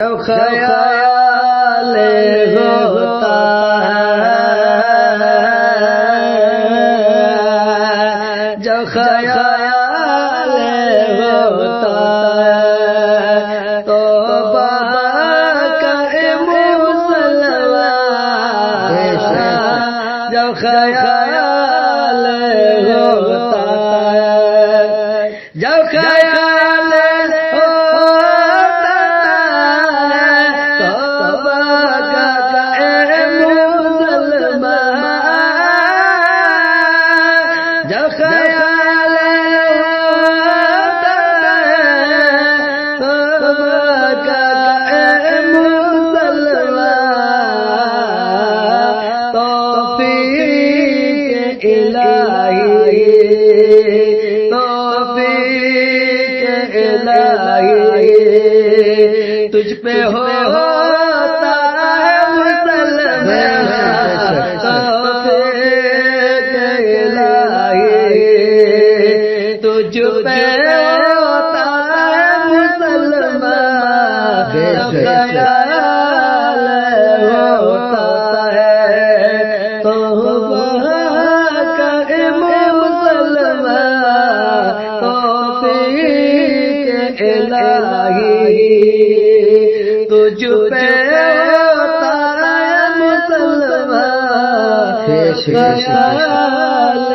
جو خیال ہوتا ہے، جو خیال ہوتا ہے، توبہ کرے مسلمان، جو خیال ہوتا ہے، جو خیال تجھ پہ ہوتا ہے مسلمان، توفیق الہی تجھ پہ ہوتا ہے مسلمان، خیال ہوتا ہے توبہ کرے مسلمان، توفیق الہی تجھ پہ ہوتا ہے مسلمان، خیال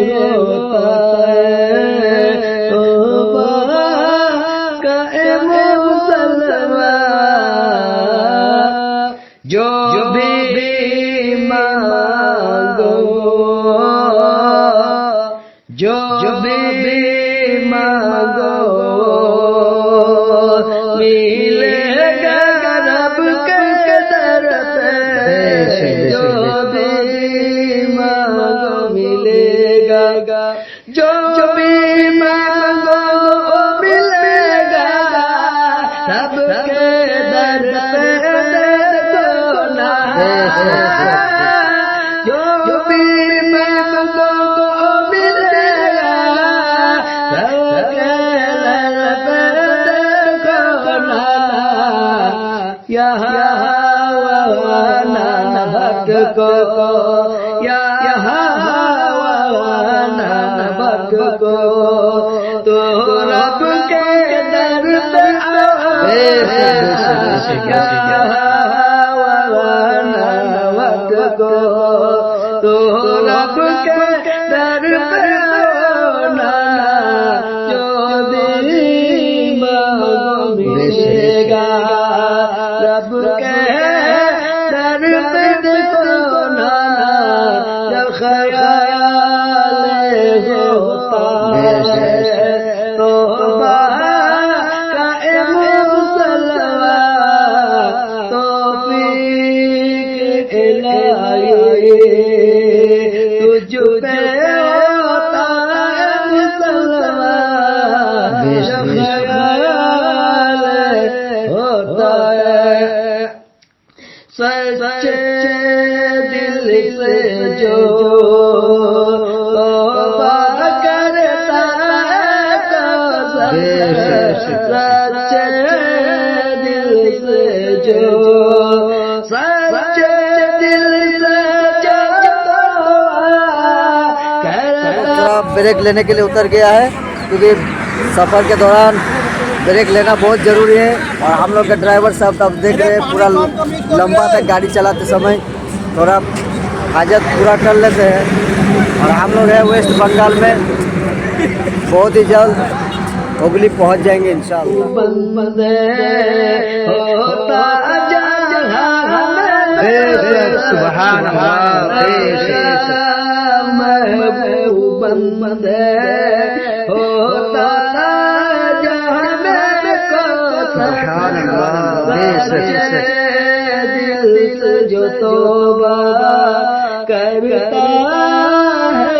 ہوتا ہے توبہ کرے مسلمان، جو بھی مانگو، جو بھی مانگو ملے گا رب کے در پہ، جو بھی مانگو ملے گا، جو بھی مانگو ملے گا رب کے در پہ، دیکھو نا جو بھی مانگو ملے گا رب کے در پہ، دیکھو نا یہاں نہ بھٹکو، یہاں نہ بھٹکو، تو رب کے در پہ آؤ، یہاں نہ بھٹکو، تو رب کے در پہ آؤ نا، جو دل مانگو ملے گا رب کے در پہ، دیکھو نا جب خیال ہوتا ہے توبہ کرے مسلمان، توفیق الہی تجھ پہ ہوتا ہے مسلمان، جب خیال ہوتا ہے سچے دل سے جو توبہ کرتا ہے، سچے دل سے جو، سچے دل سے جو کرتا۔ بریک لینے کے لیے اتر گیا ہے کیونکہ سفر کے دوران بریک لینا بہت ضروری ہے، اور ہم لوگ کے ڈرائیور صاحب اب دیکھ رہے ہیں پورا لمبا تک گاڑی چلاتے سمے تھوڑا حاجت پورا کر لیتے ہیں، اور ہم لوگ ہیں ویسٹ بنگال میں، بہت ہی جلد ہگلی پہنچ جائیں گے انشاءاللہ۔ سبحان محبوب بند ہوتا جہاں میرے کو، سبحان اللہ، دل سے جو توبہ کرتا ہے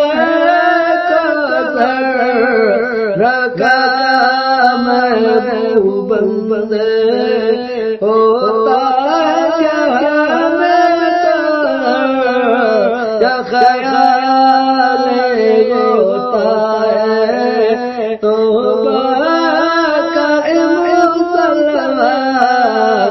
رکھا محبوب بند ہوتا جہاں میرے کو، خیال ہوتا ہے توبہ کرے مسلمان،